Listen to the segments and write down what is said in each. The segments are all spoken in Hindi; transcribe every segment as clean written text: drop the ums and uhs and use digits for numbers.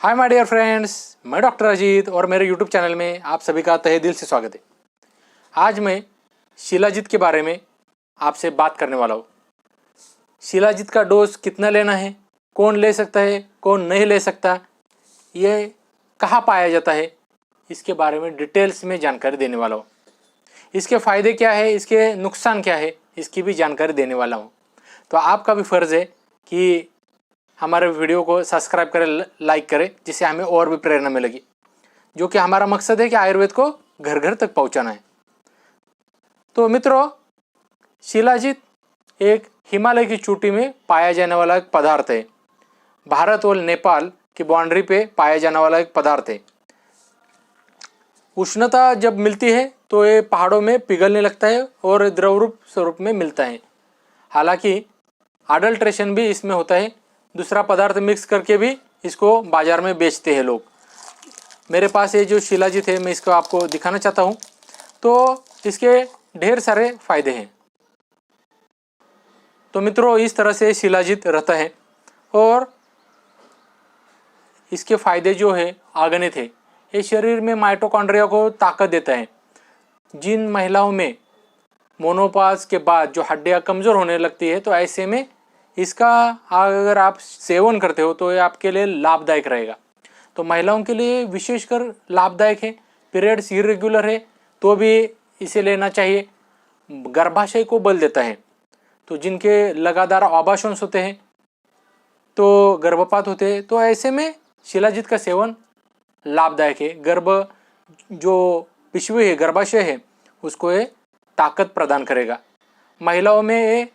हाय माय डियर फ्रेंड्स, मैं डॉक्टर अजीत और मेरे यूट्यूब चैनल में आप सभी का तहे दिल से स्वागत है। आज मैं शिलाजीत के बारे में आपसे बात करने वाला हूँ। शिलाजीत का डोज कितना लेना है, कौन ले सकता है, कौन नहीं ले सकता, ये कहाँ पाया जाता है, इसके बारे में डिटेल्स में जानकारी देने वाला हूँ। इसके फ़ायदे क्या है, इसके नुकसान क्या है, इसकी भी जानकारी देने वाला हूँ। तो आपका भी फ़र्ज़ है कि हमारे वीडियो को सब्सक्राइब करें, लाइक करें, जिससे हमें और भी प्रेरणा मिलेगी, जो कि हमारा मकसद है कि आयुर्वेद को घर घर तक पहुंचाना है। तो मित्रों, शिलाजीत एक हिमालय की चोटी में पाया जाने वाला एक पदार्थ है। भारत और नेपाल की बाउंड्री पे पाया जाने वाला एक पदार्थ है। उष्णता जब मिलती है तो ये पहाड़ों में पिघलने लगता है और द्रव रूप स्वरूप में मिलता है। हालांकि अडल्ट्रेशन भी इसमें होता है, दूसरा पदार्थ मिक्स करके भी इसको बाजार में बेचते हैं लोग। मेरे पास ये जो शिलाजीत है, मैं इसको आपको दिखाना चाहता हूँ। तो इसके ढेर सारे फायदे हैं। तो मित्रों, इस तरह से शिलाजीत रहता है और इसके फायदे जो है अगणित है। ये शरीर में माइटोकॉन्ड्रिया को ताकत देता है। जिन महिलाओं में मोनोपाज के बाद जो हड्डियाँ कमज़ोर होने लगती है, तो ऐसे में इसका अगर आप सेवन करते हो तो ये आपके लिए लाभदायक रहेगा। तो महिलाओं के लिए विशेषकर लाभदायक है। पीरियड्स इरेगुलर है तो भी इसे लेना चाहिए। गर्भाशय को बल देता है। तो जिनके लगातार आभासंस होते हैं, तो गर्भपात होते हैं, तो ऐसे में शिलाजीत का सेवन लाभदायक है। जो पिशवी है, गर्भाशय है, उसको ये ताकत प्रदान करेगा। महिलाओं में ये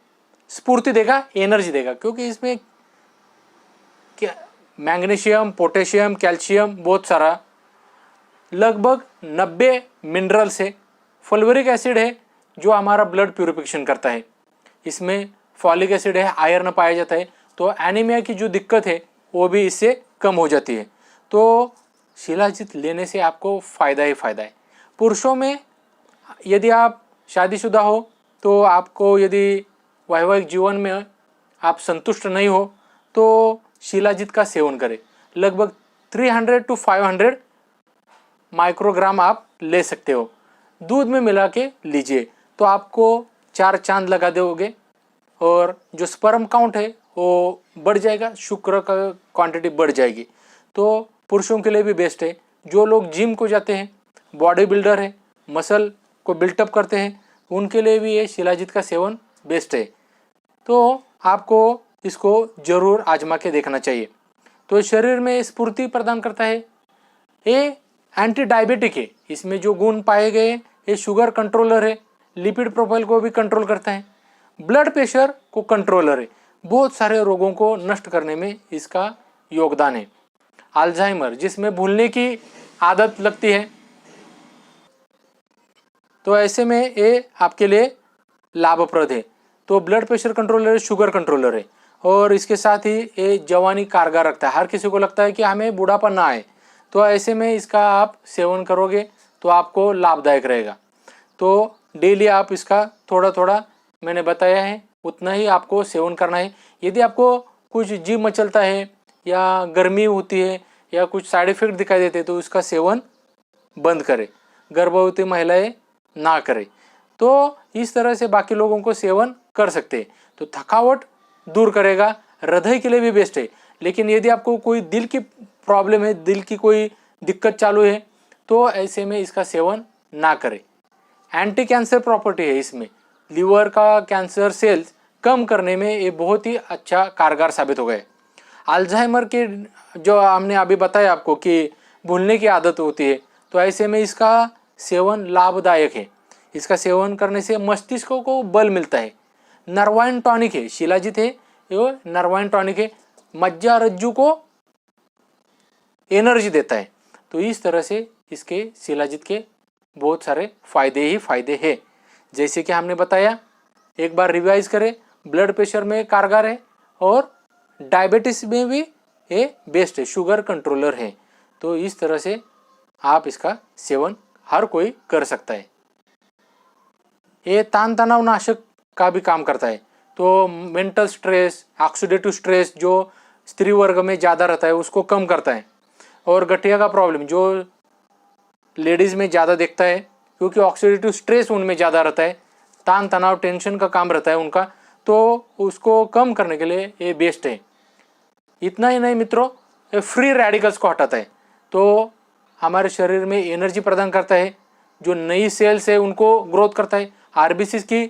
स्फूर्ति देगा, एनर्जी देगा, क्योंकि इसमें क्या मैग्नीशियम, पोटेशियम, कैल्शियम, बहुत सारा लगभग 90 मिनरल्स है। फॉल्वरिक एसिड है जो हमारा ब्लड प्यूरिफिकेशन करता है। इसमें फॉलिक एसिड है, आयरन पाया जाता है। तो एनीमिया की जो दिक्कत है वो भी इससे कम हो जाती है। तो शिलाजीत लेने से आपको फ़ायदा ही फ़ायदा है। पुरुषों में यदि आप शादीशुदा हो तो आपको यदि वैवाहिक जीवन में आप संतुष्ट नहीं हो तो शिलाजीत का सेवन करें। लगभग 300 to 500 माइक्रोग्राम आप ले सकते हो। दूध में मिला के लीजिए तो आपको 4 चांद लगा दोगे और जो स्पर्म काउंट है वो बढ़ जाएगा, शुक्र का क्वांटिटी बढ़ जाएगी। तो पुरुषों के लिए भी बेस्ट है। जो लोग जिम को जाते हैं, बॉडी बिल्डर है, मसल को बिल्टअप करते हैं, उनके लिए भी ये शिलाजीत का सेवन बेस्ट है। तो आपको इसको ज़रूर आजमा के देखना चाहिए। तो शरीर में स्फूर्ति प्रदान करता है। ये एंटी डायबिटिक है। इसमें जो गुण पाए गए, ये शुगर कंट्रोलर है, लिपिड प्रोफाइल को भी कंट्रोल करता है, ब्लड प्रेशर को कंट्रोलर है। बहुत सारे रोगों को नष्ट करने में इसका योगदान है। अल्जाइमर, जिसमें भूलने की आदत लगती है, तो ऐसे में ये आपके लिए लाभप्रद है। तो ब्लड प्रेशर कंट्रोलर है, शुगर कंट्रोलर है, और इसके साथ ही ये जवानी कारगर रखता है। हर किसी को लगता है कि हमें बूढ़ापा ना आए, तो ऐसे में इसका आप सेवन करोगे तो आपको लाभदायक रहेगा। तो डेली आप इसका थोड़ा थोड़ा, मैंने बताया है, उतना ही आपको सेवन करना है। यदि आपको कुछ जी मचलता है या गर्मी होती है या कुछ साइड इफेक्ट दिखाई देते हैं तो इसका सेवन बंद करें। गर्भवती महिलाएं ना करें। तो इस तरह से बाकी लोगों को सेवन कर सकते हैं। तो थकावट दूर करेगा, हृदय के लिए भी बेस्ट है। लेकिन यदि आपको कोई दिल की प्रॉब्लम है, दिल की कोई दिक्कत चालू है, तो ऐसे में इसका सेवन ना करें। एंटी कैंसर प्रॉपर्टी है इसमें। लीवर का कैंसर सेल्स कम करने में ये बहुत ही अच्छा कारगर साबित हो गए। अल्जाइमर के जो हमने अभी बताया आपको कि भूलने की आदत होती है, तो ऐसे में इसका सेवन लाभदायक है। इसका सेवन करने से मस्तिष्क को बल मिलता है। नर्वाइन टॉनिक है, शिलाजीत है, ये नर्वाइन टॉनिक है, मज्जा रज्जु को एनर्जी देता है। तो इस तरह से इसके शिलाजीत के बहुत सारे फायदे ही फायदे हैं। जैसे कि हमने बताया, एक बार रिवाइज करें, ब्लड प्रेशर में कारगर है और डायबिटीज में भी ये बेस्ट है, शुगर कंट्रोलर है। तो इस तरह से आप इसका सेवन हर कोई कर सकता है। ये तान तनाव नाशक का भी काम करता है। तो मेंटल स्ट्रेस, ऑक्सीडेटिव स्ट्रेस जो स्त्री वर्ग में ज़्यादा रहता है उसको कम करता है। और गठिया का प्रॉब्लम जो लेडीज़ में ज़्यादा दिखता है, क्योंकि ऑक्सीडेटिव स्ट्रेस उनमें ज़्यादा रहता है, तान तनाव टेंशन का काम रहता है उनका, तो उसको कम करने के लिए ये बेस्ट है। इतना ही नहीं मित्रों, ये फ्री रेडिकल्स को हटाता है, तो हमारे शरीर में एनर्जी प्रदान करता है, जो नई सेल्स है उनको ग्रोथ करता है, आरबीसी की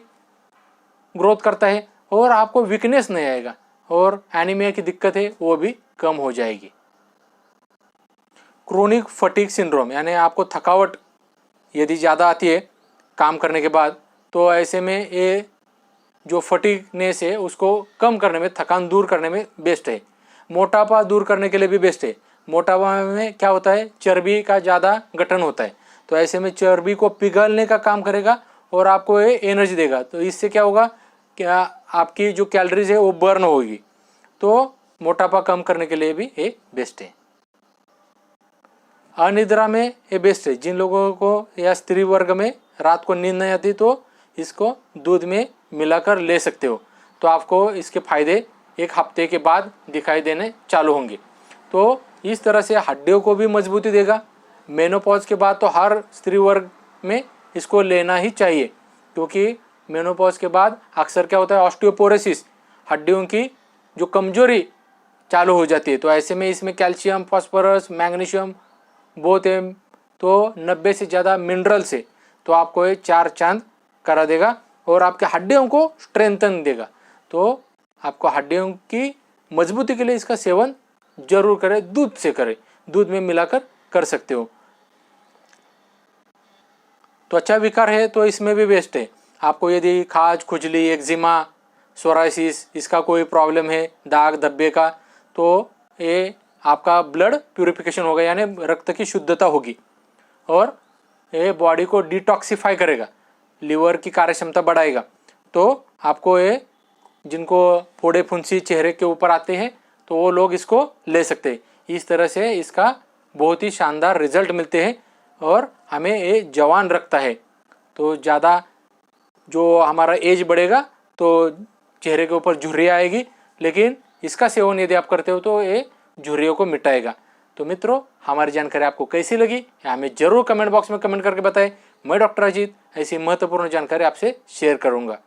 ग्रोथ करता है, और आपको वीकनेस नहीं आएगा, और एनीमिया की दिक्कत है वो भी कम हो जाएगी। क्रोनिक फटीग सिंड्रोम यानी आपको थकावट यदि ज़्यादा आती है काम करने के बाद, तो ऐसे में ये जो फटीगनेस है उसको कम करने में, थकान दूर करने में बेस्ट है। मोटापा दूर करने के लिए भी बेस्ट है। मोटापा में क्या होता है, चर्बी का ज़्यादा गठन होता है, तो ऐसे में चर्बी को पिघलने का काम करेगा और आपको ये एनर्जी देगा। तो इससे क्या होगा, क्या आपकी जो कैलोरीज है वो बर्न होगी, तो मोटापा कम करने के लिए भी ये बेस्ट है। अनिद्रा में ये बेस्ट है। जिन लोगों को या स्त्री वर्ग में रात को नींद नहीं आती, तो इसको दूध में मिलाकर ले सकते हो, तो आपको इसके फायदे एक हफ्ते के बाद दिखाई देने चालू होंगे। तो इस तरह से हड्डियों को भी मजबूती देगा। मेनोपॉज के बाद तो हर स्त्री वर्ग में इसको लेना ही चाहिए, क्योंकि मेनोपॉज के बाद अक्सर क्या होता है, ऑस्टियोपोरोसिस, हड्डियों की जो कमजोरी चालू हो जाती है। तो ऐसे में इसमें कैल्शियम, फास्फोरस, मैग्नीशियम बहुत है, तो 90 से ज़्यादा मिनरल्स है, तो आपको ये 4 चांद करा देगा और आपके हड्डियों को स्ट्रेंथन देगा। तो आपको हड्डियों की मजबूती के लिए इसका सेवन जरूर करें, दूध से करें, दूध में मिलाकर कर सकते हो। त्वचा विकार है तो इसमें भी बेस्ट है। आपको यदि खाज, खुजली, एक्जिमा, सोराइसिस, इसका कोई प्रॉब्लम है, दाग धब्बे का, तो ये आपका ब्लड प्यूरिफिकेशन होगा, यानी रक्त की शुद्धता होगी, और ये बॉडी को डिटॉक्सिफाई करेगा, लीवर की कार्यक्षमता बढ़ाएगा। तो आपको ये जिनको फोड़े फुंसी चेहरे के ऊपर आते हैं, तो वो लोग इसको ले सकते हैं। इस तरह से इसका बहुत ही शानदार रिजल्ट मिलते हैं और हमें ये जवान रखता है। तो ज़्यादा जो हमारा एज बढ़ेगा तो चेहरे के ऊपर झुर्रियाँ आएगी, लेकिन इसका सेवन यदि आप करते हो तो ये झुर्रियों को मिटाएगा। तो मित्रों, हमारी जानकारी आपको कैसी लगी हमें जरूर कमेंट बॉक्स में कमेंट करके बताएं। मैं डॉक्टर अजीत ऐसी महत्वपूर्ण जानकारी आपसे शेयर करूंगा।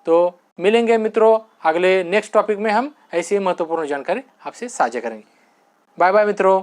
तो मिलेंगे मित्रों अगले नेक्स्ट टॉपिक में, हम ऐसी महत्वपूर्ण जानकारी आपसे साझा करेंगे। बाय बाय मित्रों।